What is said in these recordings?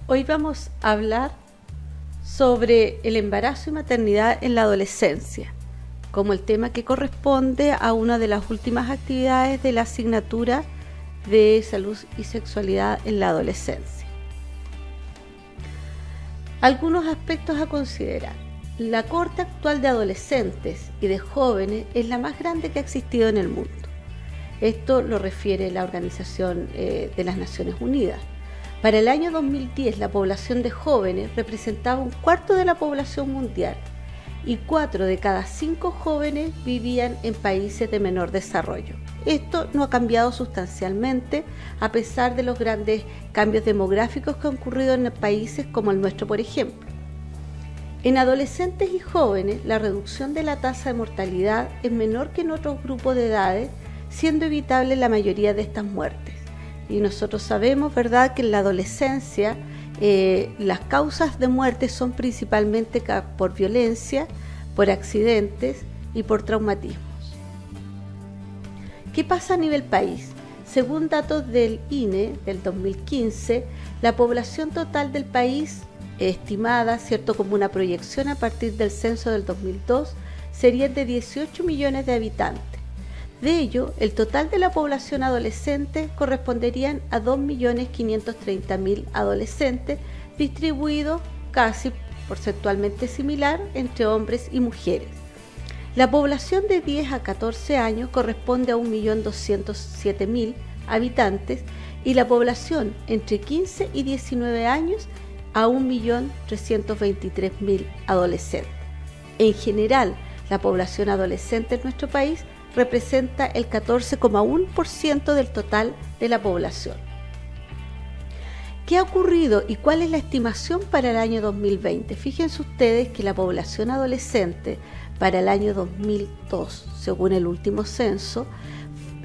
Hoy vamos a hablar sobre el embarazo y maternidad en la adolescencia, como el tema que corresponde a una de las últimas actividades de la asignatura de salud y sexualidad en la adolescencia. Algunos aspectos a considerar. La cohorte actual de adolescentes y de jóvenes es la más grande que ha existido en el mundo. Esto lo refiere la Organización de las Naciones Unidas. Para el año 2010, la población de jóvenes representaba un cuarto de la población mundial y 4 de cada 5 jóvenes vivían en países de menor desarrollo. Esto no ha cambiado sustancialmente a pesar de los grandes cambios demográficos que han ocurrido en países como el nuestro, por ejemplo. En adolescentes y jóvenes, la reducción de la tasa de mortalidad es menor que en otros grupos de edades, siendo evitable la mayoría de estas muertes. Y nosotros sabemos, ¿verdad?, que en la adolescencia las causas de muerte son principalmente por violencia, por accidentes y por traumatismos. ¿Qué pasa a nivel país? Según datos del INE del 2015, la población total del país estimada, ¿cierto?, como una proyección a partir del censo del 2002, sería de 18 millones de habitantes. De ello, el total de la población adolescente corresponderían a 2.530.000 adolescentes, distribuidos casi porcentualmente similar entre hombres y mujeres. La población de 10 a 14 años corresponde a 1.207.000 habitantes y la población entre 15 y 19 años a 1.323.000 adolescentes. En general, la población adolescente en nuestro país representa el 14,1% del total de la población. ¿Qué ha ocurrido y cuál es la estimación para el año 2020? Fíjense ustedes que la población adolescente para el año 2002, según el último censo,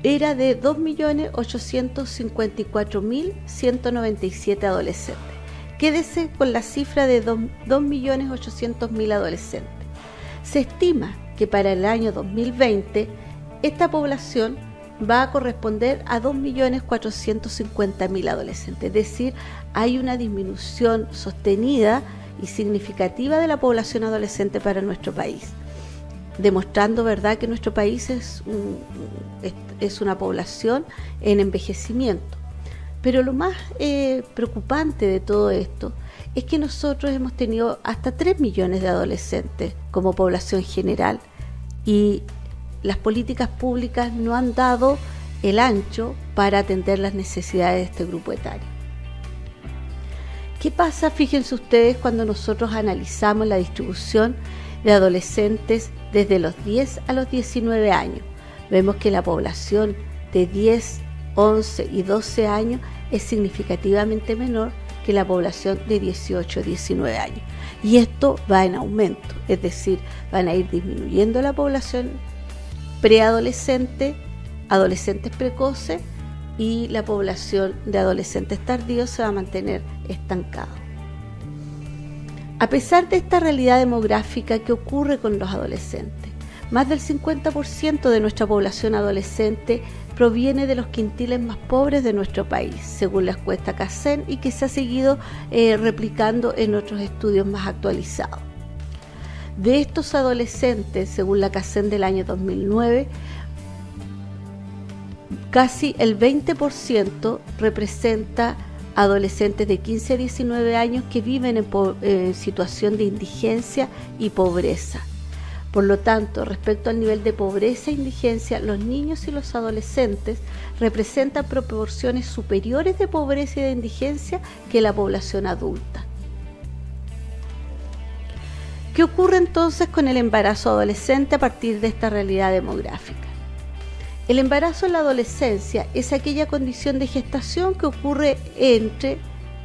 era de 2.854.197 adolescentes. Quédese con la cifra de 2.800.000 adolescentes. Se estima que para el año 2020 esta población va a corresponder a 2.450.000 adolescentes, es decir, hay una disminución sostenida y significativa de la población adolescente para nuestro país, demostrando, ¿verdad?, que nuestro país es una población en envejecimiento. Pero lo más preocupante de todo esto es que nosotros hemos tenido hasta 3 millones de adolescentes como población general y las políticas públicas no han dado el ancho para atender las necesidades de este grupo etario. ¿Qué pasa? Fíjense ustedes cuando nosotros analizamos la distribución de adolescentes desde los 10 a los 19 años. Vemos que la población de 10, 11 y 12 años es significativamente menor que la población de 18 a 19 años. Y esto va en aumento, es decir, van a ir disminuyendo la población preadolescente, adolescentes precoces y la población de adolescentes tardíos se va a mantener estancada. A pesar de esta realidad demográfica, ¿qué ocurre con los adolescentes? Más del 50% de nuestra población adolescente proviene de los quintiles más pobres de nuestro país, según la encuesta CACEN, y que se ha seguido replicando en otros estudios más actualizados. De estos adolescentes, según la CACEN del año 2009, casi el 20% representa adolescentes de 15 a 19 años que viven en situación de indigencia y pobreza. Por lo tanto, respecto al nivel de pobreza e indigencia, los niños y los adolescentes representan proporciones superiores de pobreza y de indigencia que la población adulta. ¿Qué ocurre entonces con el embarazo adolescente a partir de esta realidad demográfica? El embarazo en la adolescencia es aquella condición de gestación que ocurre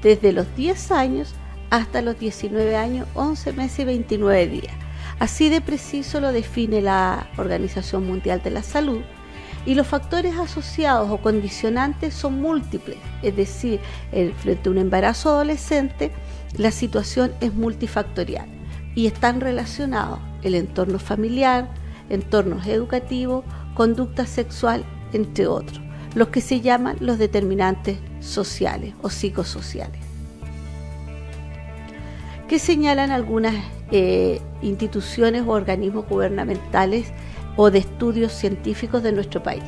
desde los 10 años hasta los 19 años, 11 meses y 29 días. Así de preciso lo define la Organización Mundial de la Salud, y los factores asociados o condicionantes son múltiples, es decir, frente a un embarazo adolescente la situación es multifactorial y están relacionados el entorno familiar, entornos educativos, conducta sexual, entre otros, los que se llaman los determinantes sociales o psicosociales. que señalan algunas instituciones o organismos gubernamentales o de estudios científicos de nuestro país.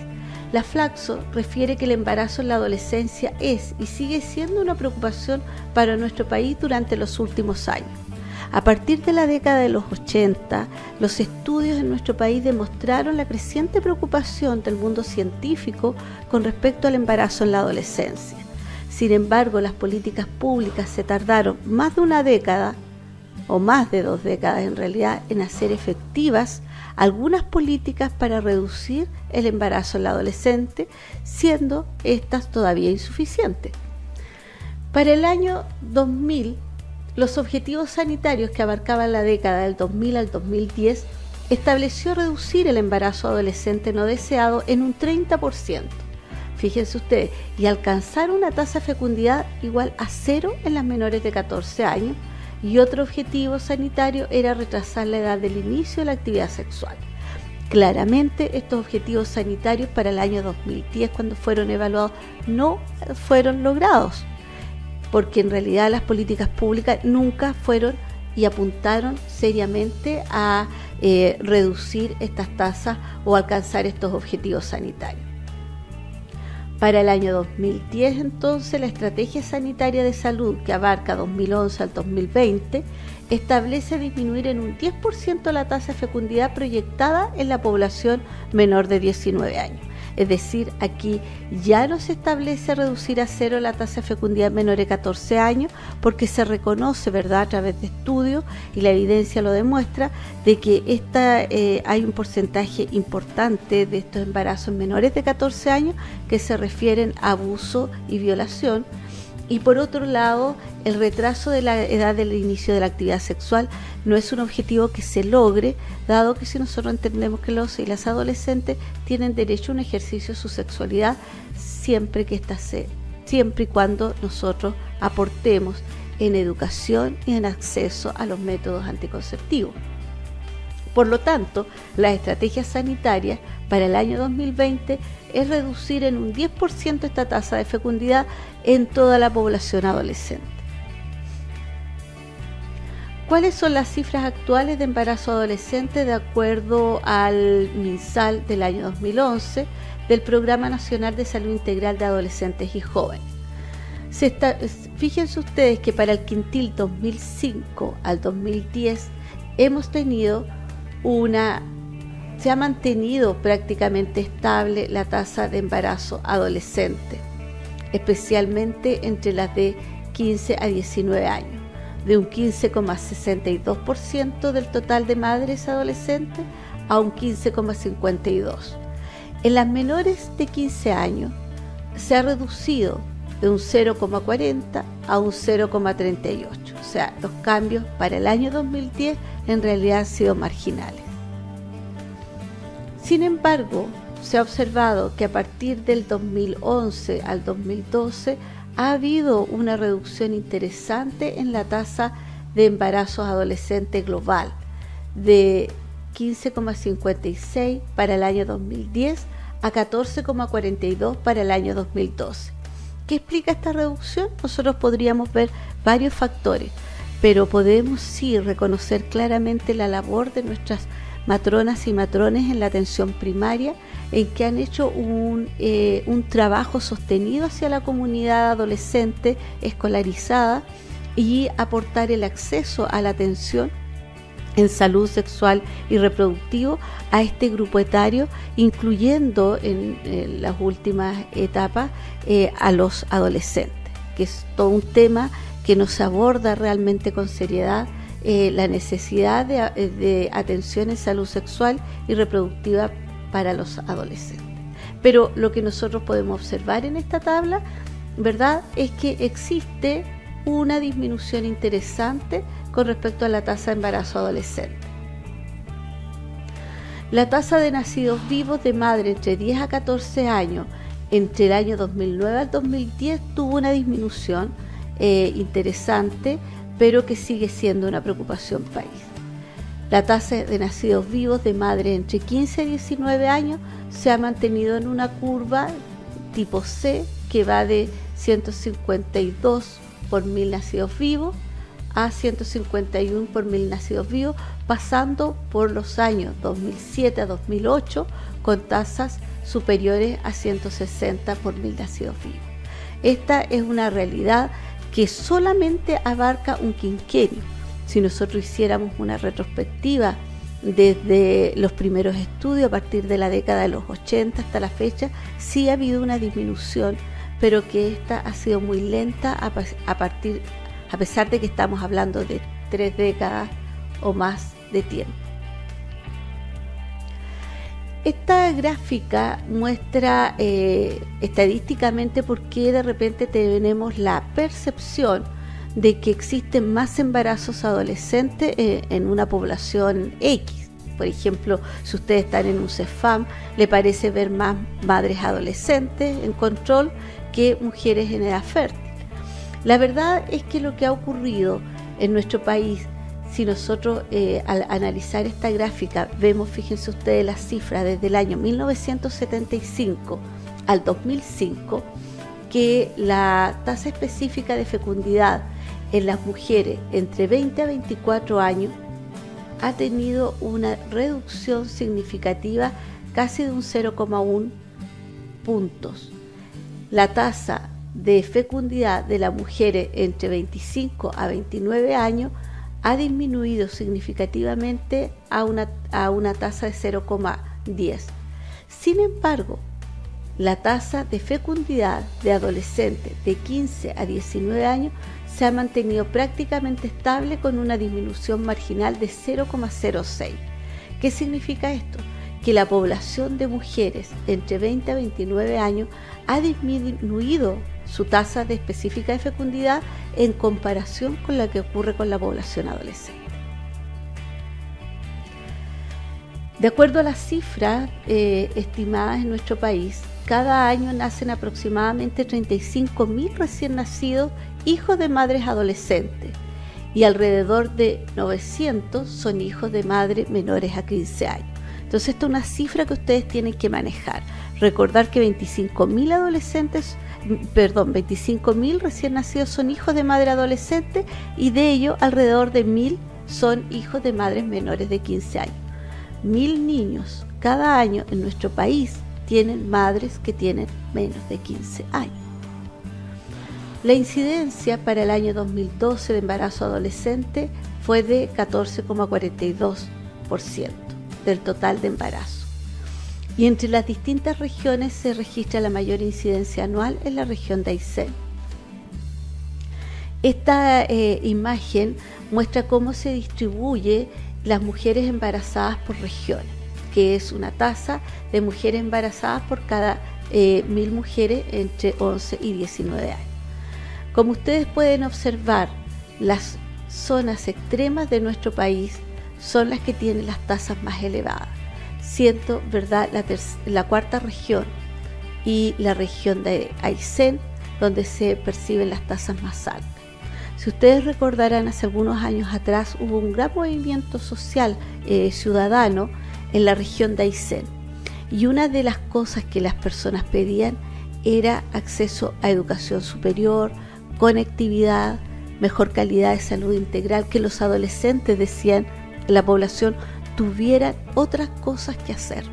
La Flaxo refiere que el embarazo en la adolescencia es y sigue siendo una preocupación para nuestro país durante los últimos años. A partir de la década de los 80, los estudios en nuestro país demostraron la creciente preocupación del mundo científico con respecto al embarazo en la adolescencia. Sin embargo, las políticas públicas se tardaron más de una década, o más de 2 décadas en realidad, en hacer efectivas algunas políticas para reducir el embarazo en la adolescente, siendo estas todavía insuficientes. Para el año 2000, los objetivos sanitarios que abarcaban la década del 2000 al 2010 estableció reducir el embarazo adolescente no deseado en un 30%. Fíjense ustedes, y alcanzar una tasa de fecundidad igual a 0 en las menores de 14 años, y otro objetivo sanitario era retrasar la edad del inicio de la actividad sexual. Claramente estos objetivos sanitarios para el año 2010, cuando fueron evaluados, no fueron logrados, porque en realidad las políticas públicas nunca fueron y apuntaron seriamente a reducir estas tasas o alcanzar estos objetivos sanitarios. Para el año 2010, entonces, la Estrategia Sanitaria de Salud, que abarca 2011 al 2020, establece disminuir en un 10% la tasa de fecundidad proyectada en la población menor de 19 años. Es decir, aquí ya no se establece reducir a 0 la tasa de fecundidad menor de 14 años, porque se reconoce, ¿verdad?, a través de estudios, y la evidencia lo demuestra, de que hay un porcentaje importante de estos embarazos menores de 14 años que se refieren a abuso y violación. Y por otro lado, el retraso de la edad del inicio de la actividad sexual no es un objetivo que se logre, dado que si nosotros entendemos que los y las adolescentes tienen derecho a un ejercicio de su sexualidad siempre y cuando nosotros aportemos en educación y en acceso a los métodos anticonceptivos. Por lo tanto, las estrategias sanitarias para el año 2020 es reducir en un 10% esta tasa de fecundidad en toda la población adolescente. ¿Cuáles son las cifras actuales de embarazo adolescente de acuerdo al MinSal del año 2011 del Programa Nacional de Salud Integral de Adolescentes y Jóvenes? Fíjense ustedes que para el quintil 2005 al 2010 se ha mantenido prácticamente estable la tasa de embarazo adolescente, especialmente entre las de 15 a 19 años, de un 15,62% del total de madres adolescentes a un 15,52%. En las menores de 15 años se ha reducido de un 0,40 a un 0,38. O sea, los cambios para el año 2010 en realidad han sido marginales. Sin embargo, se ha observado que a partir del 2011 al 2012 ha habido una reducción interesante en la tasa de embarazos adolescentes global, de 15,56 para el año 2010 a 14,42 para el año 2012. ¿Qué explica esta reducción? Nosotros podríamos ver varios factores, pero podemos sí reconocer claramente la labor de nuestras matronas y matrones en la atención primaria, en que han hecho un trabajo sostenido hacia la comunidad adolescente escolarizada y aportar el acceso a la atención en salud sexual y reproductivo a este grupo etario, incluyendo en las últimas etapas a los adolescentes, que es todo un tema que nos aborda realmente con seriedad, la necesidad de atención en salud sexual y reproductiva para los adolescentes. Pero lo que nosotros podemos observar en esta tabla, ¿verdad?, es que existe una disminución interesante con respecto a la tasa de embarazo adolescente. La tasa de nacidos vivos de madre entre 10 a 14 años entre el año 2009 al 2010 tuvo una disminución interesante, pero que sigue siendo una preocupación país. La tasa de nacidos vivos de madre entre 15 y 19 años se ha mantenido en una curva tipo C, que va de 152 por 1000 nacidos vivos a 151 por 1000 nacidos vivos, pasando por los años 2007 a 2008 con tasas superiores a 160 por 1000 nacidos vivos. Esta es una realidad que solamente abarca un quinquenio. Si nosotros hiciéramos una retrospectiva desde los primeros estudios, a partir de la década de los 80 hasta la fecha, sí ha habido una disminución, pero que esta ha sido muy lenta a pesar de que estamos hablando de 3 décadas o más de tiempo. Esta gráfica muestra estadísticamente por qué de repente tenemos la percepción de que existen más embarazos adolescentes en una población X. Por ejemplo, si ustedes están en un CEFAM, le parece ver más madres adolescentes en control que mujeres en edad fértil. La verdad es que lo que ha ocurrido en nuestro país, si nosotros al analizar esta gráfica vemos, fíjense ustedes las cifras desde el año 1975 al 2005, que la tasa específica de fecundidad en las mujeres entre 20 a 24 años ha tenido una reducción significativa casi de un 0,1 puntos. La tasa de fecundidad de las mujeres entre 25 a 29 años ha disminuido significativamente a una tasa de 0,10. Sin embargo, la tasa de fecundidad de adolescentes de 15 a 19 años se ha mantenido prácticamente estable con una disminución marginal de 0,06. ¿Qué significa esto? Que la población de mujeres entre 20 a 29 años ha disminuido su tasa de específica de fecundidad en comparación con la que ocurre con la población adolescente. De acuerdo a las cifras estimadas en nuestro país, cada año nacen aproximadamente 35.000 recién nacidos hijos de madres adolescentes y alrededor de 900 son hijos de madres menores a 15 años. Entonces esta es una cifra que ustedes tienen que manejar. Recordar que 25.000 recién nacidos son hijos de madre adolescente y de ellos alrededor de 1.000 son hijos de madres menores de 15 años. 1.000 niños cada año en nuestro país tienen madres que tienen menos de 15 años. La incidencia para el año 2012 de embarazo adolescente fue de 14,42% del total de embarazo. Y entre las distintas regiones se registra la mayor incidencia anual en la región de Aysén. Esta imagen muestra cómo se distribuye las mujeres embarazadas por regiones, que es una tasa de mujeres embarazadas por cada 1.000 mujeres entre 11 y 19 años. Como ustedes pueden observar, las zonas extremas de nuestro país son las que tienen las tasas más elevadas, siendo ¿verdad? la cuarta región y la región de Aysén donde se perciben las tasas más altas. Si ustedes recordarán, hace algunos años atrás hubo un gran movimiento social ciudadano en la región de Aysén y una de las cosas que las personas pedían era acceso a educación superior, conectividad, mejor calidad de salud integral, que los adolescentes, decían, la población tuviera otras cosas que hacer.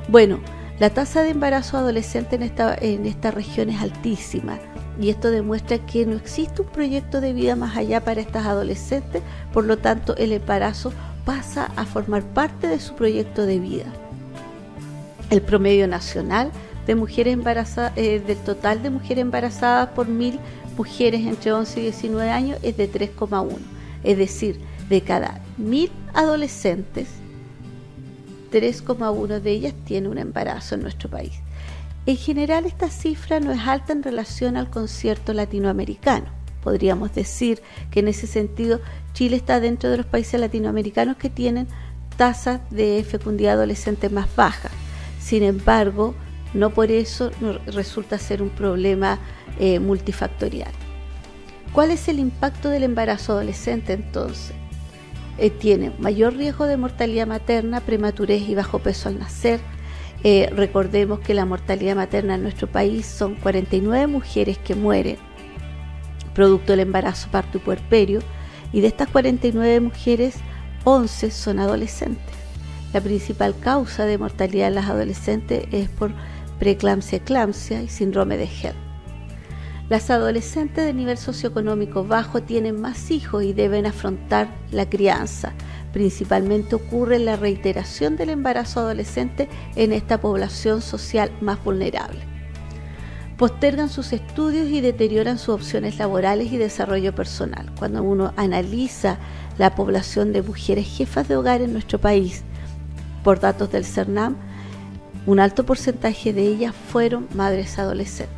Bueno, la tasa de embarazo adolescente en esta región es altísima y esto demuestra que no existe un proyecto de vida más allá para estas adolescentes, por lo tanto el embarazo pasa a formar parte de su proyecto de vida. El promedio nacional de mujeres embarazadas, del total de mujeres embarazadas por 1.000 mujeres entre 11 y 19 años es de 3,1, es decir, de cada 1.000 adolescentes, 3,1 de ellas tiene un embarazo en nuestro país. En general, esta cifra no es alta en relación al concierto latinoamericano. Podríamos decir que en ese sentido Chile está dentro de los países latinoamericanos que tienen tasas de fecundidad adolescente más bajas. Sin embargo, no por eso resulta ser un problema multifactorial. ¿Cuál es el impacto del embarazo adolescente entonces? Tiene mayor riesgo de mortalidad materna, prematurez y bajo peso al nacer. Recordemos que la mortalidad materna en nuestro país son 49 mujeres que mueren producto del embarazo, parto y puerperio. y de estas 49 mujeres, 11 son adolescentes. La principal causa de mortalidad en las adolescentes es por preeclampsia y síndrome de Held. Las adolescentes de nivel socioeconómico bajo tienen más hijos y deben afrontar la crianza. Principalmente ocurre la reiteración del embarazo adolescente en esta población social más vulnerable. Postergan sus estudios y deterioran sus opciones laborales y desarrollo personal. Cuando uno analiza la población de mujeres jefas de hogar en nuestro país, por datos del CERNAM, un alto porcentaje de ellas fueron madres adolescentes.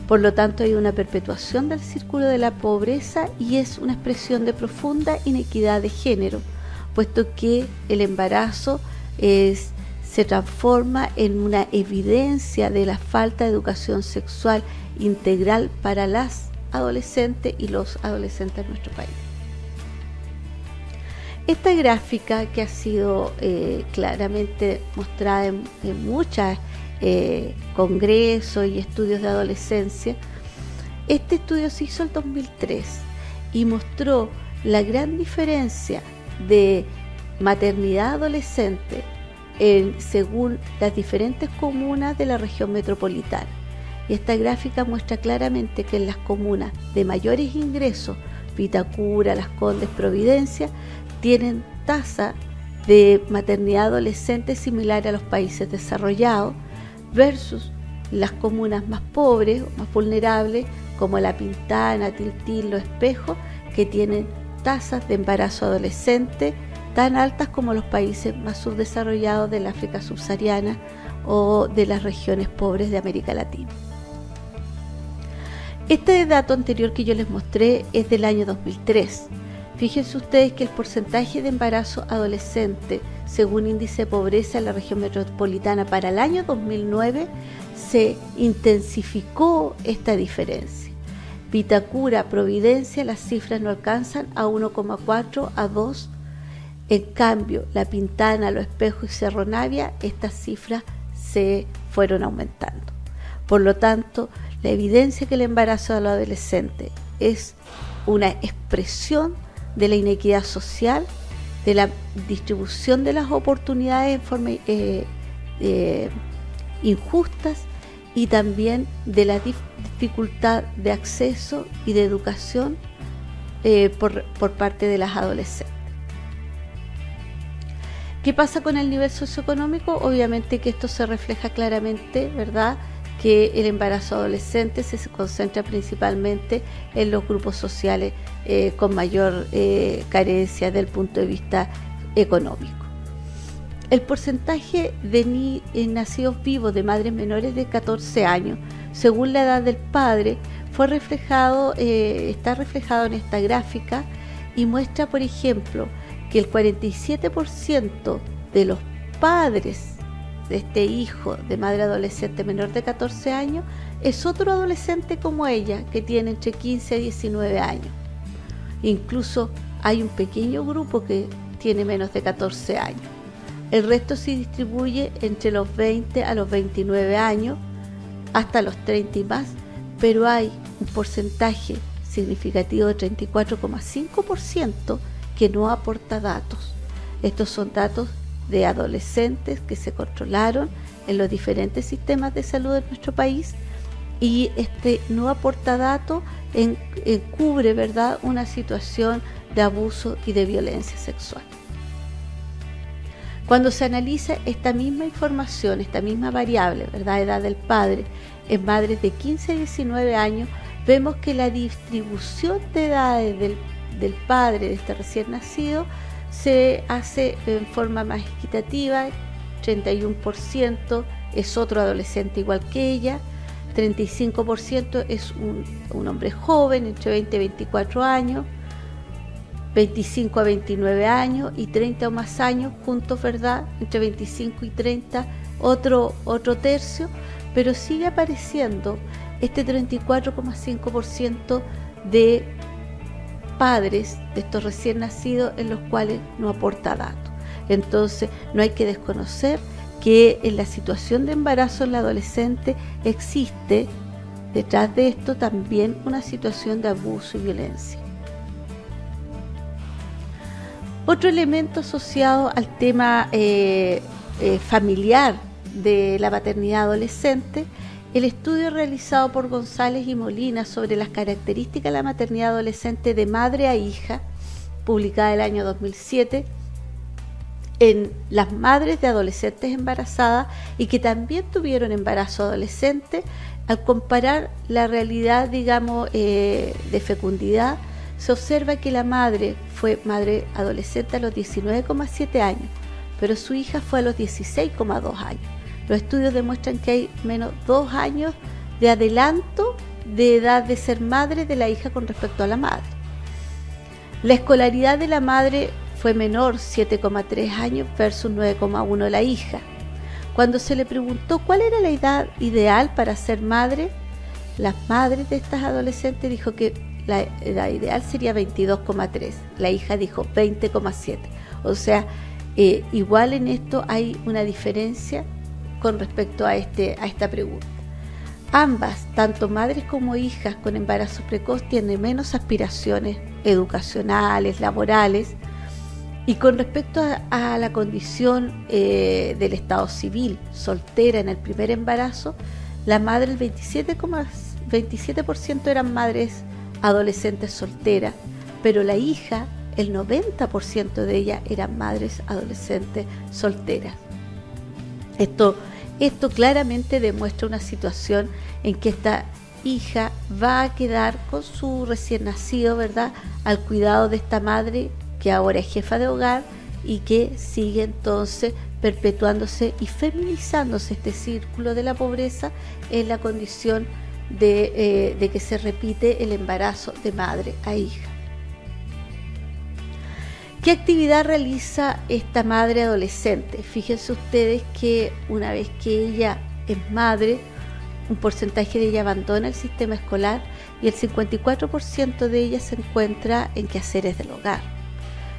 Por lo tanto, hay una perpetuación del círculo de la pobreza y es una expresión de profunda inequidad de género, puesto que el embarazo se transforma en una evidencia de la falta de educación sexual integral para las adolescentes y los adolescentes de nuestro país. Esta gráfica, que ha sido claramente mostrada en muchos congresos y estudios de adolescencia, este estudio se hizo en 2003 y mostró la gran diferencia de maternidad adolescente según las diferentes comunas de la región metropolitana. Y esta gráfica muestra claramente que en las comunas de mayores ingresos, Vitacura, Las Condes, Providencia, tienen tasa de maternidad adolescente similar a los países desarrollados, versus las comunas más pobres o más vulnerables como La Pintana, Tiltil, Los Espejos, que tienen tasas de embarazo adolescente tan altas como los países más subdesarrollados del África subsahariana o de las regiones pobres de América Latina. Este dato anterior que yo les mostré es del año 2003. Fíjense ustedes que el porcentaje de embarazo adolescente, según índice de pobreza en la región metropolitana para el año 2009, se intensificó esta diferencia. Vitacura, Providencia, las cifras no alcanzan a 1,4 a 2. En cambio, La Pintana, Los Espejos y Cerro Navia, estas cifras se fueron aumentando. Por lo tanto, la evidencia que el embarazo de los adolescentes es una expresión de la inequidad social, de la distribución de las oportunidades en forma injustas y también de la dificultad de acceso y de educación por parte de las adolescentes. ¿Qué pasa con el nivel socioeconómico? Obviamente que esto se refleja claramente, ¿verdad?, que el embarazo adolescente se concentra principalmente en los grupos sociales con mayor carencia desde el punto de vista económico. El porcentaje de nacidos vivos de madres menores de 14 años, según la edad del padre, está reflejado en esta gráfica y muestra, por ejemplo, que el 47% de los padres de este hijo de madre adolescente menor de 14 años es otro adolescente como ella, que tiene entre 15 y 19 años. Incluso hay un pequeño grupo que tiene menos de 14 años. El resto se distribuye entre los 20 a los 29 años, hasta los 30 y más, pero hay un porcentaje significativo de 34,5% que no aporta datos. Estos son datos de adolescentes que se controlaron en los diferentes sistemas de salud de nuestro país, y no aporta datos, cubre, ¿verdad?, una situación de abuso y de violencia sexual. Cuando se analiza esta misma información, esta misma variable, ¿verdad?, edad del padre, en madres de 15 a 19 años, vemos que la distribución de edades del padre de este recién nacido se hace en forma más equitativa. 31% es otro adolescente igual que ella, 35% es un hombre joven entre 20 y 24 años, 25 a 29 años y 30 o más años juntos, ¿verdad?, entre 25 y 30, otro tercio, pero sigue apareciendo este 34,5% de padres de estos recién nacidos en los cuales no aporta datos. Entonces, no hay que desconocer que en la situación de embarazo en la adolescente existe detrás de esto también una situación de abuso y violencia. Otro elemento asociado al tema familiar de la maternidad adolescente, el estudio realizado por González y Molina sobre las características de la maternidad adolescente de madre a hija, publicada el año 2007, en las madres de adolescentes embarazadas y que también tuvieron embarazo adolescente. Al comparar la realidad, digamos, de fecundidad, se observa que la madre fue madre adolescente a los 19,7 años, pero su hija fue a los 16,2 años. Los estudios demuestran que hay menos 2 años de adelanto de edad de ser madre de la hija con respecto a la madre. La escolaridad de la madre fue menor, 7,3 años versus 9,1 de la hija. Cuando se le preguntó cuál era la edad ideal para ser madre, las madres de estas adolescentes dijo que la edad ideal sería 22,3. La hija dijo 20,7. O sea, igual en esto hay una diferencia con respecto a esta pregunta. Ambas, tanto madres como hijas con embarazo precoz, tienen menos aspiraciones educacionales, laborales, y con respecto a la condición del estado civil, soltera en el primer embarazo, la madre, el 27% eran madres adolescentes solteras, pero la hija, el 90% de ellas eran madres adolescentes solteras. Esto claramente demuestra una situación en que esta hija va a quedar con su recién nacido, ¿verdad?, al cuidado de esta madre que ahora es jefa de hogar y que sigue entonces perpetuándose y feminizándose este círculo de la pobreza en la condición de que se repite el embarazo de madre a hija. ¿Qué actividad realiza esta madre adolescente? Fíjense ustedes que una vez que ella es madre, un porcentaje de ella abandona el sistema escolar y el 54% de ella se encuentra en quehaceres del hogar.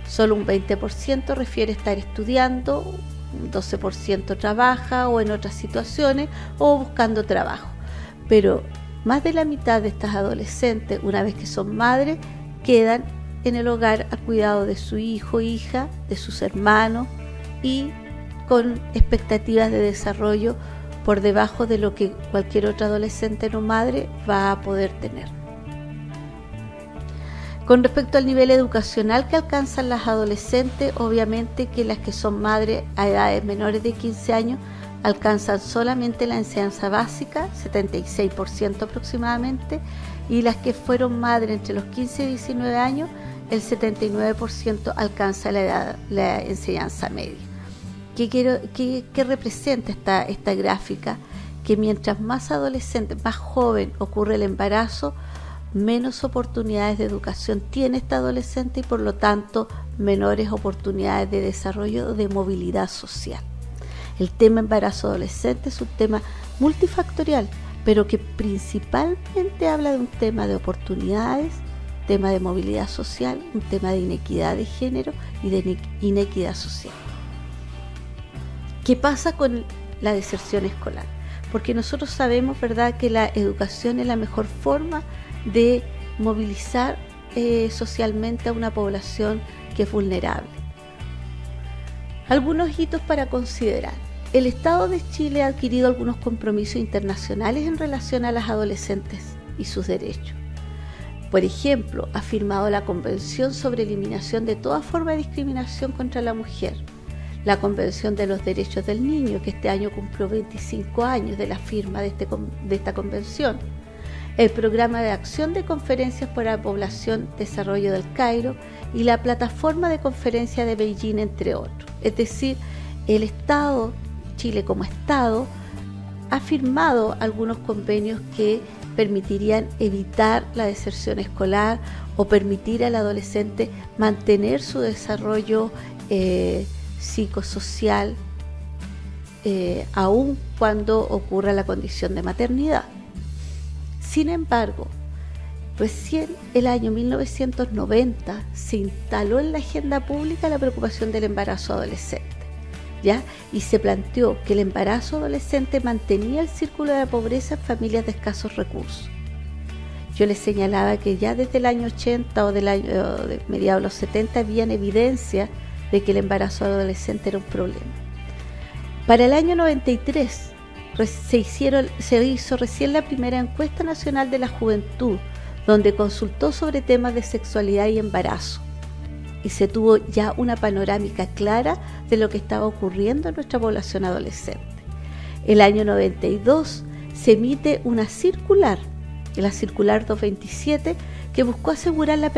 Solo un 20% refiere estar estudiando, un 12% trabaja o en otras situaciones o buscando trabajo. Pero más de la mitad de estas adolescentes, una vez que son madres, quedan en el hogar al cuidado de su hijo, hija, de sus hermanos y con expectativas de desarrollo por debajo de lo que cualquier otra adolescente no madre va a poder tener. Con respecto al nivel educacional que alcanzan las adolescentes, obviamente que las que son madres a edades menores de 15 años alcanzan solamente la enseñanza básica, 76% aproximadamente, y las que fueron madres entre los 15 y 19 años, el 79% alcanza la enseñanza media. ¿Qué representa esta gráfica? Que mientras más adolescente, más joven ocurre el embarazo, menos oportunidades de educación tiene esta adolescente y por lo tanto menores oportunidades de desarrollo de movilidad social. El tema embarazo adolescente es un tema multifactorial, pero que principalmente habla de un tema de oportunidades, tema de movilidad social, un tema de inequidad de género y de inequidad social. ¿Qué pasa con la deserción escolar? Porque nosotros sabemos, ¿verdad?, que la educación es la mejor forma de movilizar socialmente a una población que es vulnerable. Algunos hitos para considerar. El Estado de Chile ha adquirido algunos compromisos internacionales en relación a las adolescentes y sus derechos. Por ejemplo, ha firmado la Convención sobre Eliminación de toda forma de discriminación contra la mujer, la Convención de los Derechos del Niño, que este año cumplió 25 años de la firma de esta convención, el Programa de Acción de Conferencias para la Población Desarrollo del Cairo y la Plataforma de Conferencia de Beijing, entre otros. Es decir, el Estado, Chile como Estado, ha firmado algunos convenios que permitirían evitar la deserción escolar o permitir al adolescente mantener su desarrollo psicosocial aun cuando ocurra la condición de maternidad. Sin embargo, recién el año 1990 se instaló en la agenda pública la preocupación del embarazo adolescente, ¿ya? Y se planteó que el embarazo adolescente mantenía el círculo de la pobreza en familias de escasos recursos. Yo les señalaba que ya desde el año 80 o de mediados de los 70 habían evidencia de que el embarazo adolescente era un problema. Para el año 93 se hizo recién la primera encuesta nacional de la juventud, donde consultó sobre temas de sexualidad y embarazo. Y se tuvo ya una panorámica clara de lo que estaba ocurriendo en nuestra población adolescente. El año 92 se emite una circular, la circular 227, que buscó asegurar la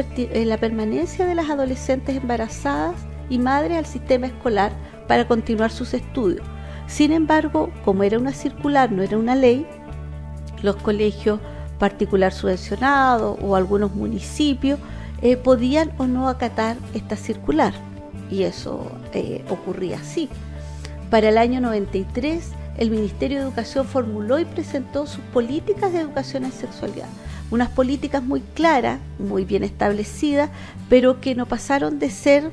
permanencia de las adolescentes embarazadas y madres al sistema escolar para continuar sus estudios. Sin embargo, como era una circular, no era una ley, los colegios particular subvencionados o algunos municipios podían o no acatar esta circular, y eso ocurría así. Para el año 93, el Ministerio de Educación formuló y presentó sus políticas de educación en sexualidad, unas políticas muy claras, muy bien establecidas, pero que no pasaron de ser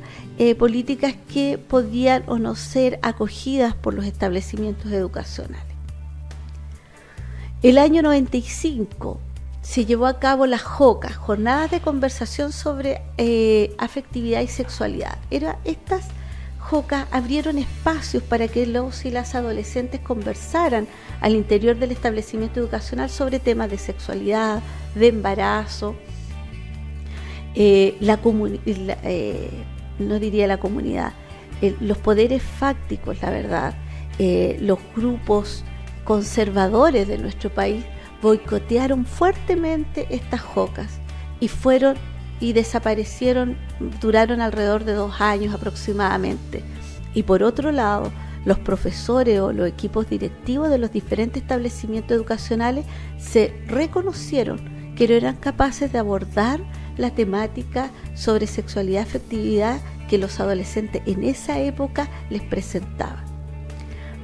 políticas que podían o no ser acogidas por los establecimientos educacionales. El año 95 se llevó a cabo las JOCA, Jornadas de Conversación sobre Afectividad y Sexualidad. Estas JOCA abrieron espacios para que los y las adolescentes conversaran al interior del establecimiento educacional sobre temas de sexualidad, de embarazo. No diría la comunidad, los poderes fácticos, la verdad, los grupos conservadores de nuestro país boicotearon fuertemente estas JOCAs y desaparecieron, duraron alrededor de 2 años aproximadamente. Y por otro lado, los profesores o los equipos directivos de los diferentes establecimientos educacionales se reconocieron que no eran capaces de abordar la temática sobre sexualidad y afectividad que los adolescentes en esa época les presentaban.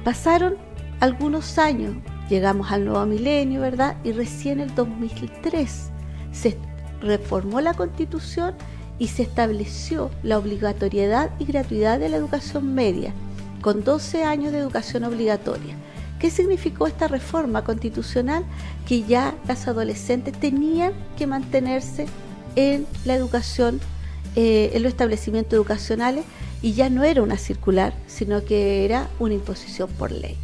Pasaron algunos años, llegamos al nuevo milenio, ¿verdad? Y recién en el 2003 se reformó la Constitución y se estableció la obligatoriedad y gratuidad de la educación media, con 12 años de educación obligatoria. ¿Qué significó esta reforma constitucional? Que ya las adolescentes tenían que mantenerse en la educación, en los establecimientos educacionales, y ya no era una circular, sino que era una imposición por ley,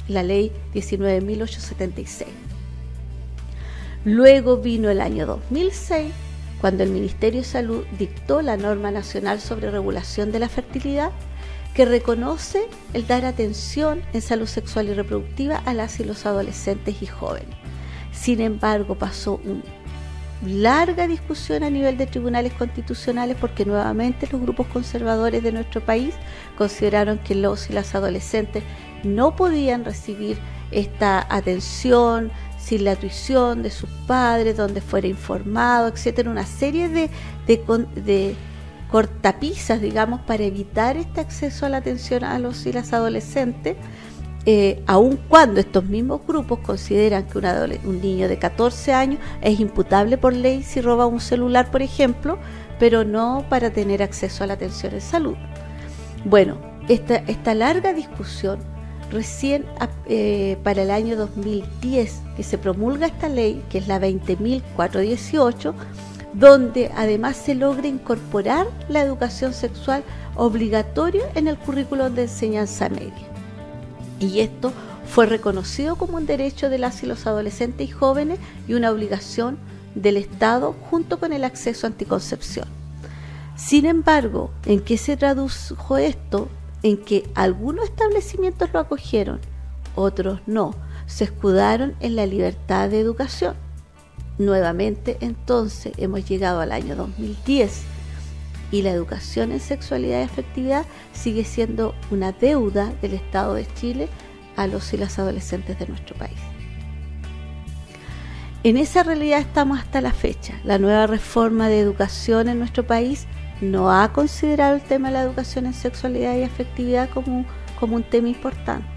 la ley 19.876. Luego vino el año 2006, cuando el Ministerio de Salud dictó la Norma Nacional sobre Regulación de la Fertilidad, que reconoce el dar atención en salud sexual y reproductiva a las y los adolescentes y jóvenes. Sin embargo, pasó una larga discusión a nivel de tribunales constitucionales, porque nuevamente los grupos conservadores de nuestro país consideraron que los y las adolescentes no podían recibir esta atención sin la tuición de sus padres, donde fuera informado, etcétera, una serie de cortapisas, digamos, para evitar este acceso a la atención a los y las adolescentes, aun cuando estos mismos grupos consideran que un niño de 14 años es imputable por ley si roba un celular, por ejemplo, pero no para tener acceso a la atención en salud. Bueno, esta larga discusión, recién para el año 2010, que se promulga esta ley, que es la 20.418, donde además se logra incorporar la educación sexual obligatoria en el currículo de enseñanza media. Y esto fue reconocido como un derecho de las y los adolescentes y jóvenes y una obligación del Estado junto con el acceso a anticoncepción. Sin embargo, ¿en qué se tradujo esto? En que algunos establecimientos lo acogieron, otros no, se escudaron en la libertad de educación. Nuevamente, entonces, hemos llegado al año 2010 y la educación en sexualidad y afectividad sigue siendo una deuda del Estado de Chile a los y las adolescentes de nuestro país. En esa realidad estamos hasta la fecha. La nueva reforma de educación en nuestro país no ha considerado el tema de la educación en sexualidad y afectividad como un tema importante.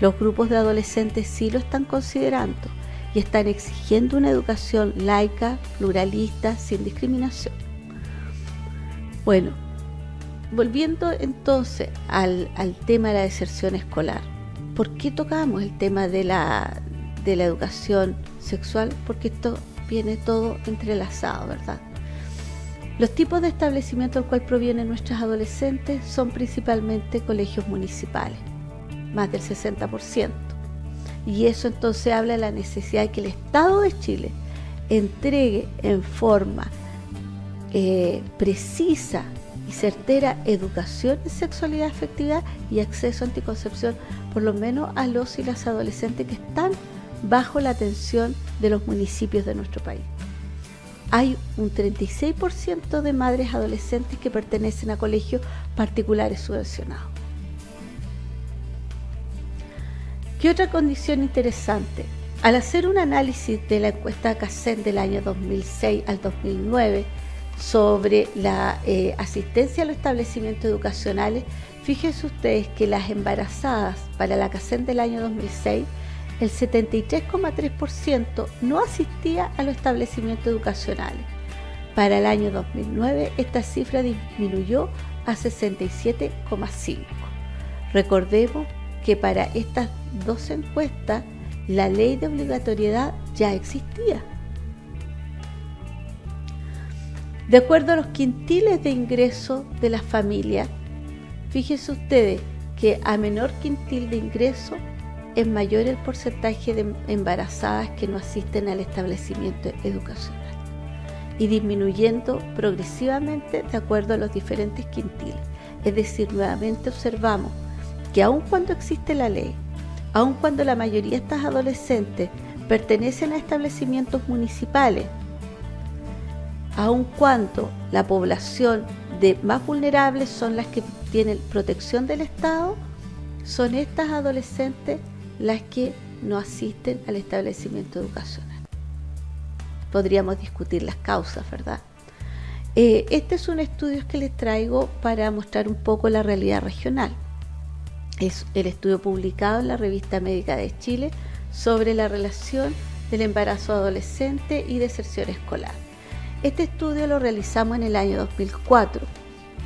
Los grupos de adolescentes sí lo están considerando y están exigiendo una educación laica, pluralista, sin discriminación. Bueno, volviendo entonces al tema de la deserción escolar, ¿por qué tocamos el tema de la educación sexual? Porque esto viene todo entrelazado, ¿verdad? Los tipos de establecimiento del cual provienen nuestros adolescentes son principalmente colegios municipales, más del 60%. Y eso entonces habla de la necesidad de que el Estado de Chile entregue en forma precisa y certera educación en sexualidad, afectividad y acceso a anticoncepción, por lo menos a los y las adolescentes que están bajo la atención de los municipios de nuestro país. Hay un 36% de madres adolescentes que pertenecen a colegios particulares subvencionados. ¿Qué otra condición interesante? Al hacer un análisis de la encuesta CACEN del año 2006 al 2009 sobre la asistencia a los establecimientos educacionales, fíjense ustedes que las embarazadas para la CACEN del año 2006, el 73,3% no asistía a los establecimientos educacionales. Para el año 2009, esta cifra disminuyó a 67,5%. Recordemos que para estas dos encuestas, la ley de obligatoriedad ya existía. De acuerdo a los quintiles de ingreso de las familias, fíjense ustedes que a menor quintil de ingreso es mayor el porcentaje de embarazadas que no asisten al establecimiento educacional y disminuyendo progresivamente de acuerdo a los diferentes quintiles. Es decir, nuevamente observamos que aun cuando existe la ley, aun cuando la mayoría de estas adolescentes pertenecen a establecimientos municipales, aun cuando la población de más vulnerables son las que tienen protección del Estado, son estas adolescentes las que no asisten al establecimiento educacional. Podríamos discutir las causas, ¿verdad? Este es un estudio que les traigo para mostrar un poco la realidad regional. Es el estudio publicado en la Revista Médica de Chile sobre la relación del embarazo adolescente y deserción escolar. Este estudio lo realizamos en el año 2004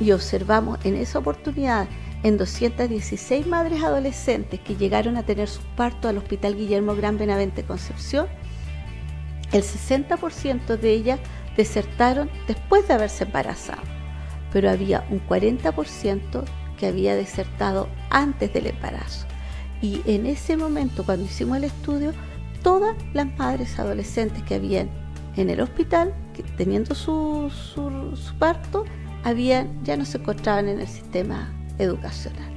y observamos en esa oportunidad en 216 madres adolescentes que llegaron a tener sus partos al Hospital Guillermo Gran Benavente Concepción, el 60% de ellas desertaron después de haberse embarazado, pero había un 40% que había desertado antes del embarazo. Y en ese momento, cuando hicimos el estudio, todas las madres adolescentes que habían en el hospital, que teniendo su parto, ya no se encontraban en el sistema educacional.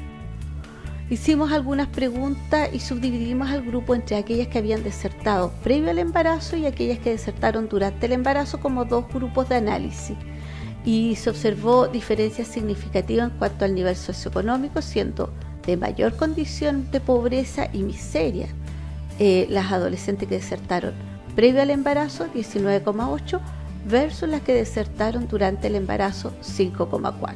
Hicimos algunas preguntas y subdividimos al grupo entre aquellas que habían desertado previo al embarazo y aquellas que desertaron durante el embarazo como dos grupos de análisis. Y se observó diferencias significativas en cuanto al nivel socioeconómico, siendo de mayor condición de pobreza y miseria las adolescentes que desertaron previo al embarazo, 19,8%, versus las que desertaron durante el embarazo, 5,4%.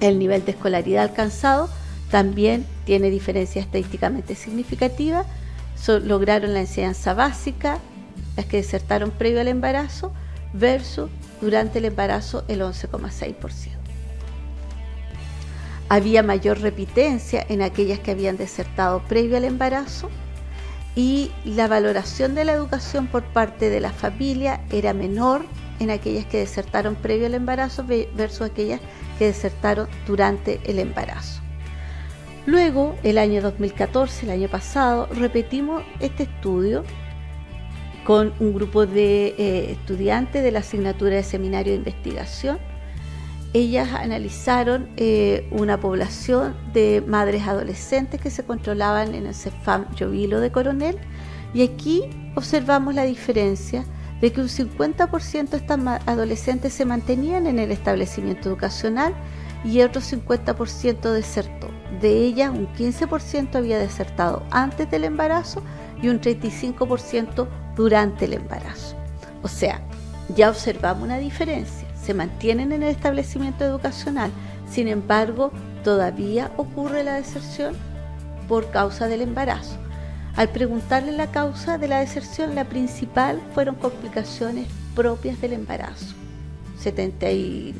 El nivel de escolaridad alcanzado también tiene diferencias estadísticamente significativas. Lograron la enseñanza básica las que desertaron previo al embarazo versus durante el embarazo el 11,6%. Había mayor repitencia en aquellas que habían desertado previo al embarazo y la valoración de la educación por parte de la familia era menor en aquellas que desertaron previo al embarazo versus aquellas que desertaron durante el embarazo. Luego, el año 2014, el año pasado, repetimos este estudio con un grupo de estudiantes de la asignatura de Seminario de Investigación. Ellas analizaron una población de madres adolescentes que se controlaban en el CEFAM Jovilo de Coronel, y aquí observamos la diferencia de que un 50% de estas adolescentes se mantenían en el establecimiento educacional y otro 50% desertó. De ellas, un 15% había desertado antes del embarazo y un 35% durante el embarazo. O sea, ya observamos una diferencia. Se mantienen en el establecimiento educacional, sin embargo, todavía ocurre la deserción por causa del embarazo. Al preguntarle la causa de la deserción, la principal fueron complicaciones propias del embarazo, 79%.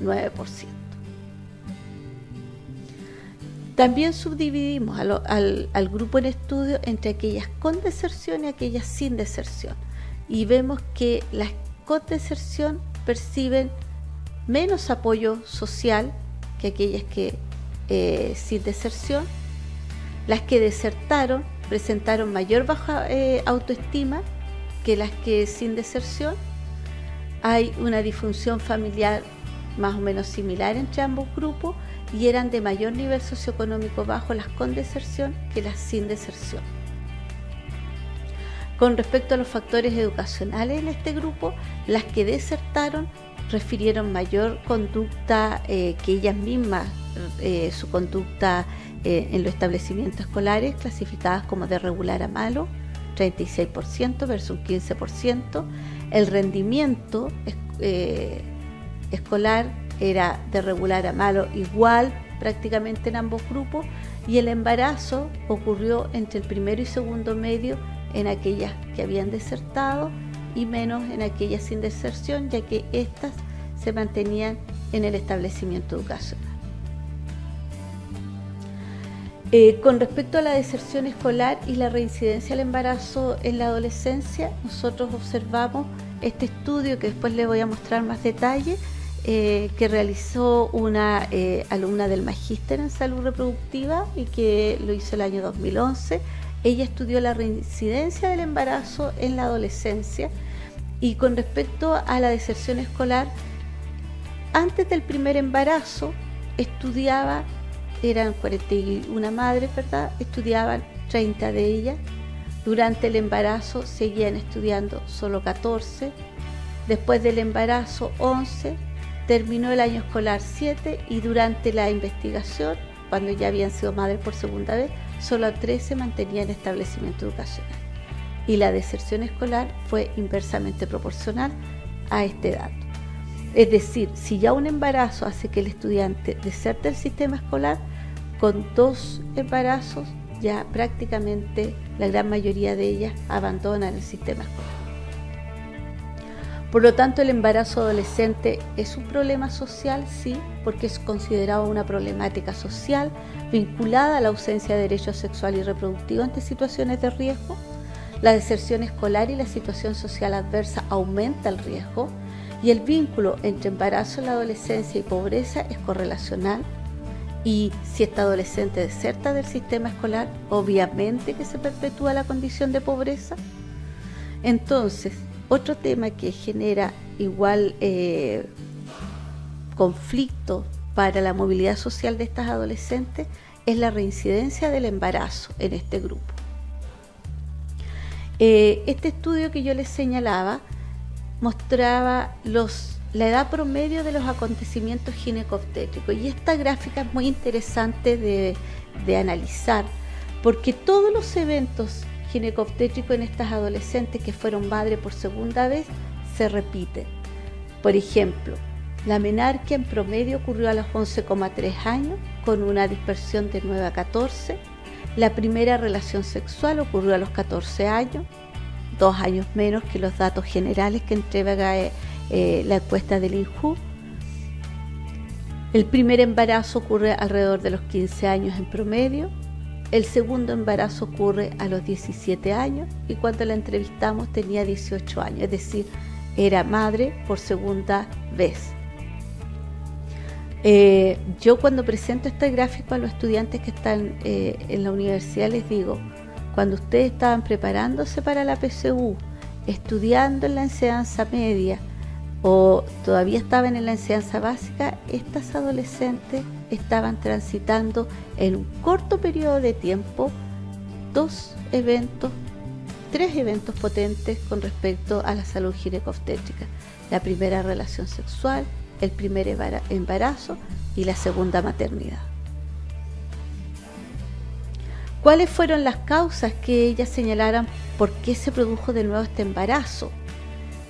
También subdividimos al grupo en estudio entre aquellas con deserción y aquellas sin deserción. Y vemos que las con deserción perciben menos apoyo social que aquellas que sin deserción. Las que desertaron presentaron mayor baja autoestima que las que sin deserción. Hay una disfunción familiar más o menos similar entre ambos grupos y eran de mayor nivel socioeconómico bajo las con deserción que las sin deserción. Con respecto a los factores educacionales en este grupo, las que desertaron refirieron mayor conducta que ellas mismas, su conducta en los establecimientos escolares clasificadas como de regular a malo, 36% versus un 15%. El rendimiento escolar era de regular a malo igual prácticamente en ambos grupos, y el embarazo ocurrió entre el primero y segundo medio en aquellas que habían desertado y menos en aquellas sin deserción, ya que éstas se mantenían en el establecimiento educacional. Con respecto a la deserción escolar y la reincidencia al embarazo en la adolescencia, nosotros observamos este estudio que después les voy a mostrar más detalle, que realizó una alumna del Magíster en Salud Reproductiva y que lo hizo el año 2011. Ella estudió la reincidencia del embarazo en la adolescencia, y con respecto a la deserción escolar, antes del primer embarazo estudiaba, eran 41 madres, ¿verdad? Estudiaban 30 de ellas. Durante el embarazo seguían estudiando solo 14, después del embarazo 11, terminó el año escolar 7 y durante la investigación, cuando ya habían sido madres por segunda vez, solo 13 mantenían el establecimiento educacional. Y la deserción escolar fue inversamente proporcional a este dato. Es decir, si ya un embarazo hace que el estudiante deserte del sistema escolar, con 2 embarazos ya prácticamente la gran mayoría de ellas abandonan el sistema escolar. Por lo tanto, el embarazo adolescente es un problema social, sí, porque es considerado una problemática social vinculada a la ausencia de derechos sexual y reproductivo ante situaciones de riesgo. La deserción escolar y la situación social adversa aumenta el riesgo, y el vínculo entre embarazo en la adolescencia y pobreza es correlacional. Y si esta adolescente deserta del sistema escolar, obviamente que se perpetúa la condición de pobreza. Entonces, otro tema que genera igual conflicto para la movilidad social de estas adolescentes es la reincidencia del embarazo en este grupo. Este estudio que yo les señalaba mostraba la edad promedio de los acontecimientos ginecobstétricos, y esta gráfica es muy interesante de analizar, porque todos los eventos ginecobstétricos en estas adolescentes que fueron madres por segunda vez se repiten. Por ejemplo, la menarquia en promedio ocurrió a los 11,3 años con una dispersión de 9 a 14. La primera relación sexual ocurrió a los 14 años, 2 años menos que los datos generales que entrega la encuesta del INJU. El primer embarazo ocurre alrededor de los 15 años en promedio. El segundo embarazo ocurre a los 17 años y cuando la entrevistamos tenía 18 años, es decir, era madre por segunda vez. Yo cuando presento este gráfico a los estudiantes que están en la universidad les digo, cuando ustedes estaban preparándose para la PSU, estudiando en la enseñanza media o todavía estaban en la enseñanza básica, estas adolescentes estaban transitando en un corto periodo de tiempo 3 eventos potentes con respecto a la salud ginecobstétrica: la primera relación sexual, el primer embarazo y la segunda maternidad. ¿Cuáles fueron las causas que ellas señalaran por qué se produjo de nuevo este embarazo?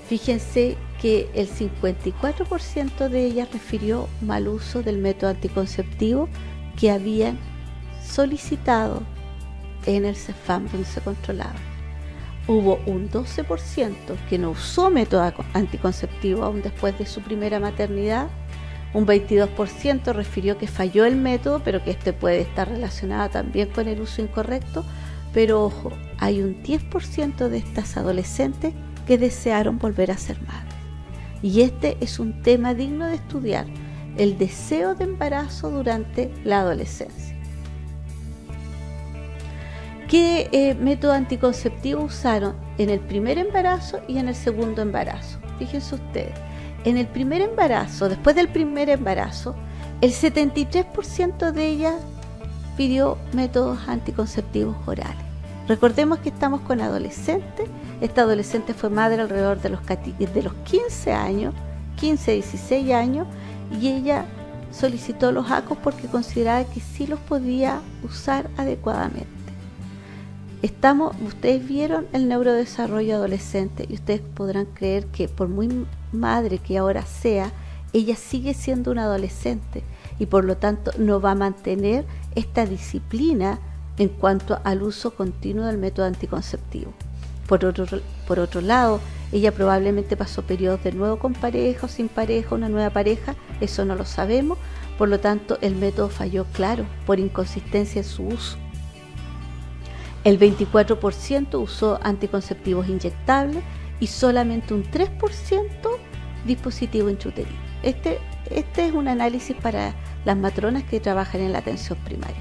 Fíjense que el 54% de ellas refirió mal uso del método anticonceptivo que habían solicitado en el CEFAM donde se controlaba. Hubo un 12% que no usó método anticonceptivo aún después de su primera maternidad. Un 22% refirió que falló el método, pero que este puede estar relacionado también con el uso incorrecto. Pero ojo, hay un 10% de estas adolescentes que desearon volver a ser madres. Y este es un tema digno de estudiar, el deseo de embarazo durante la adolescencia. ¿Qué método anticonceptivo usaron en el primer embarazo y en el segundo embarazo? Fíjense ustedes, en el primer embarazo, después del primer embarazo, el 73% de ellas pidió métodos anticonceptivos orales. Recordemos que estamos con adolescentes. Esta adolescente fue madre alrededor de los 15 años, 15, 16 años, y ella solicitó los ACOS porque consideraba que sí los podía usar adecuadamente. Ustedes vieron el neurodesarrollo adolescente y ustedes podrán creer que por muy madre que ahora sea, ella sigue siendo una adolescente y por lo tanto no va a mantener esta disciplina en cuanto al uso continuo del método anticonceptivo. Por otro lado, ella probablemente pasó periodos de nuevo con pareja o sin pareja, una nueva pareja, eso no lo sabemos, por lo tanto el método falló, claro, por inconsistencia en su uso. El 24% usó anticonceptivos inyectables y solamente un 3% dispositivo intrauterino. Este es un análisis para las matronas que trabajan en la atención primaria.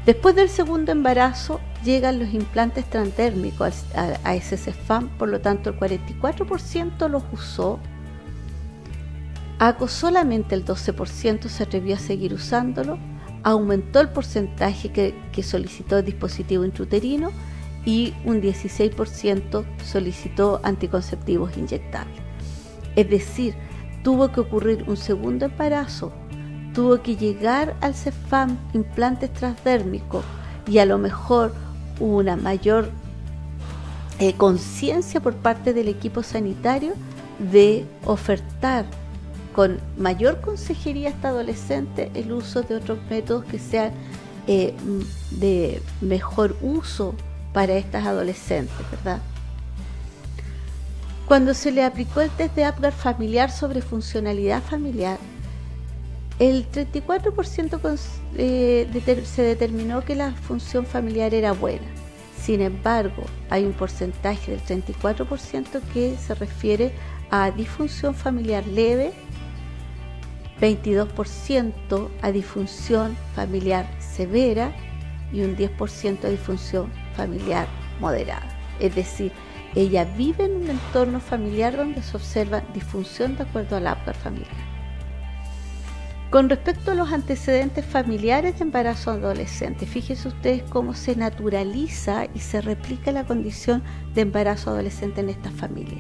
Después del segundo embarazo llegan los implantes transdérmicos a ese CEFAM, por lo tanto el 44% los usó. ACO solamente el 12% se atrevió a seguir usándolo. Aumentó el porcentaje que solicitó el dispositivo intrauterino y un 16% solicitó anticonceptivos inyectables. Es decir, tuvo que ocurrir un segundo embarazo, tuvo que llegar al CEFAM implantes transdérmicos y a lo mejor una mayor conciencia por parte del equipo sanitario de ofertar con mayor consejería a esta adolescente el uso de otros métodos que sean de mejor uso para estas adolescentes, ¿verdad? Cuando se le aplicó el test de Apgar familiar sobre funcionalidad familiar, el 34% se determinó que la función familiar era buena. Sin embargo, hay un porcentaje del 34% que se refiere a disfunción familiar leve, 22% a disfunción familiar severa y un 10% a disfunción familiar moderada. Es decir, ella vive en un entorno familiar donde se observa disfunción de acuerdo al Apgar familiar. Con respecto a los antecedentes familiares de embarazo adolescente, fíjense ustedes cómo se naturaliza y se replica la condición de embarazo adolescente en esta familia.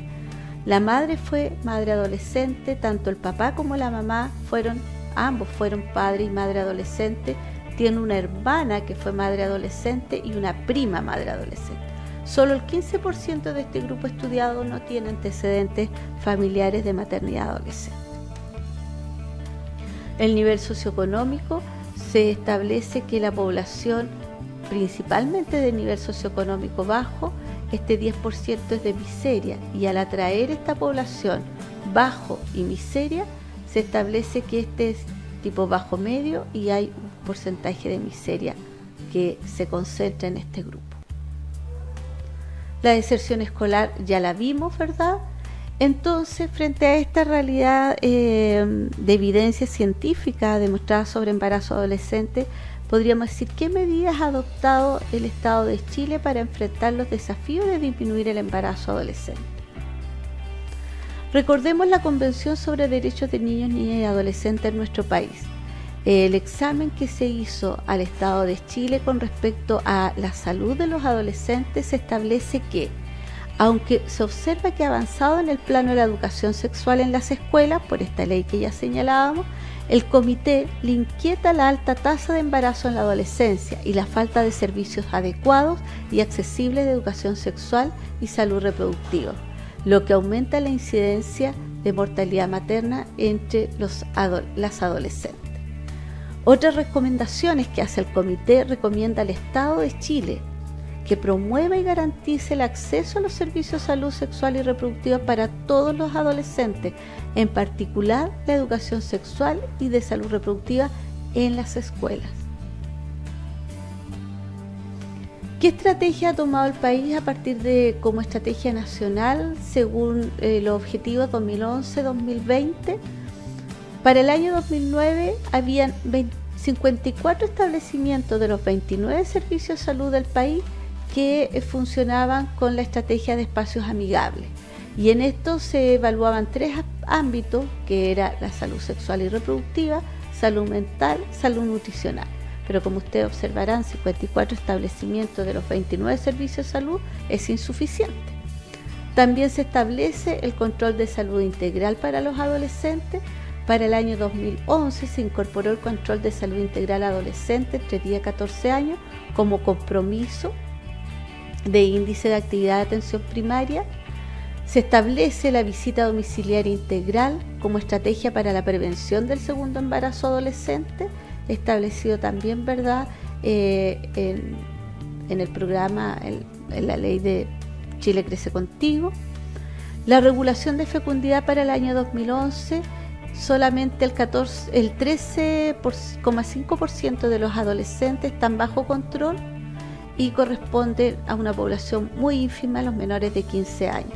La madre fue madre adolescente, tanto el papá como la mamá ambos fueron padre y madre adolescente. Tiene una hermana que fue madre adolescente y una prima madre adolescente. Solo el 15% de este grupo estudiado no tiene antecedentes familiares de maternidad adolescente. El nivel socioeconómico se establece que la población, principalmente de nivel socioeconómico bajo, este 10% es de miseria, y al atraer esta población bajo y miseria, se establece que este es tipo bajo medio y hay un porcentaje de miseria que se concentra en este grupo. La deserción escolar ya la vimos, ¿verdad? Entonces, frente a esta realidad de evidencia científica demostrada sobre embarazo adolescente, podríamos decir qué medidas ha adoptado el Estado de Chile para enfrentar los desafíos de disminuir el embarazo adolescente. Recordemos la Convención sobre Derechos de Niños, Niñas y Adolescentes en nuestro país. El examen que se hizo al Estado de Chile con respecto a la salud de los adolescentes establece que, aunque se observa que ha avanzado en el plano de la educación sexual en las escuelas, por esta ley que ya señalábamos, el comité le inquieta la alta tasa de embarazo en la adolescencia y la falta de servicios adecuados y accesibles de educación sexual y salud reproductiva, lo que aumenta la incidencia de mortalidad materna entre las adolescentes. Otras recomendaciones que hace el comité: recomienda al Estado de Chile que promueva y garantice el acceso a los servicios de salud sexual y reproductiva para todos los adolescentes, en particular la educación sexual y de salud reproductiva en las escuelas. ¿Qué estrategia ha tomado el país a partir de como estrategia nacional según los objetivos 2011-2020? Para el año 2009 habían 54 establecimientos de los 29 servicios de salud del país que funcionaban con la estrategia de espacios amigables. Y en esto se evaluaban 3 ámbitos, que era la salud sexual y reproductiva, salud mental, salud nutricional. Pero como ustedes observarán, 54 establecimientos de los 29 servicios de salud es insuficiente. También se establece el control de salud integral para los adolescentes. Para el año 2011 se incorporó el control de salud integral adolescente entre 10 y 14 años como compromiso de índice de actividad de atención primaria. Se establece la visita domiciliaria integral como estrategia para la prevención del segundo embarazo adolescente, establecido también, ¿verdad?, en el programa, en la ley de Chile Crece Contigo. La regulación de fecundidad para el año 2011, solamente el 13,5% de los adolescentes están bajo control y corresponde a una población muy ínfima, los menores de 15 años.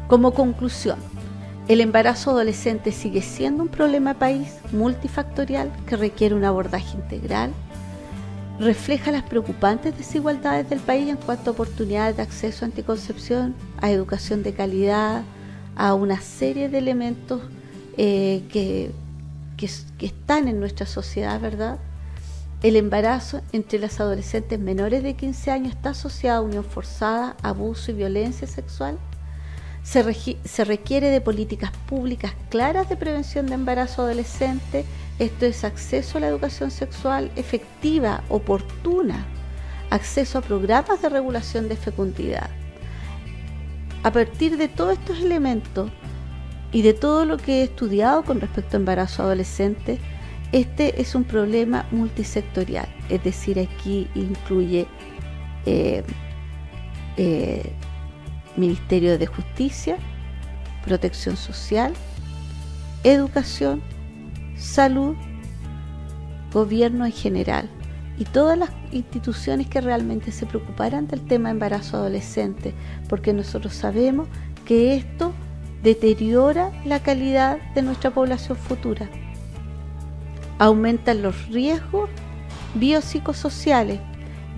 Como conclusión, el embarazo adolescente sigue siendo un problema país multifactorial que requiere un abordaje integral, refleja las preocupantes desigualdades del país en cuanto a oportunidades de acceso a anticoncepción, a educación de calidad, a una serie de elementos que están en nuestra sociedad, ¿verdad? El embarazo entre las adolescentes menores de 15 años está asociado a unión forzada, abuso y violencia sexual. Se requiere de políticas públicas claras de prevención de embarazo adolescente. Esto es acceso a la educación sexual efectiva, oportuna, acceso a programas de regulación de fecundidad. A partir de todos estos elementos y de todo lo que he estudiado con respecto a embarazo adolescente, este es un problema multisectorial, es decir, aquí incluye Ministerio de Justicia, Protección Social, Educación, Salud, Gobierno en general y todas las instituciones que realmente se preocuparan del tema de embarazo adolescente, porque nosotros sabemos que esto deteriora la calidad de nuestra población futura, aumentan los riesgos biopsicosociales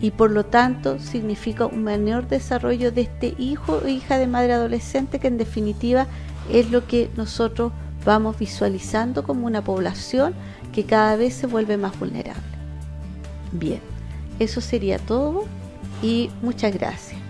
y por lo tanto significa un menor desarrollo de este hijo o hija de madre adolescente, que en definitiva es lo que nosotros vamos visualizando como una población que cada vez se vuelve más vulnerable. Bien, eso sería todo y muchas gracias.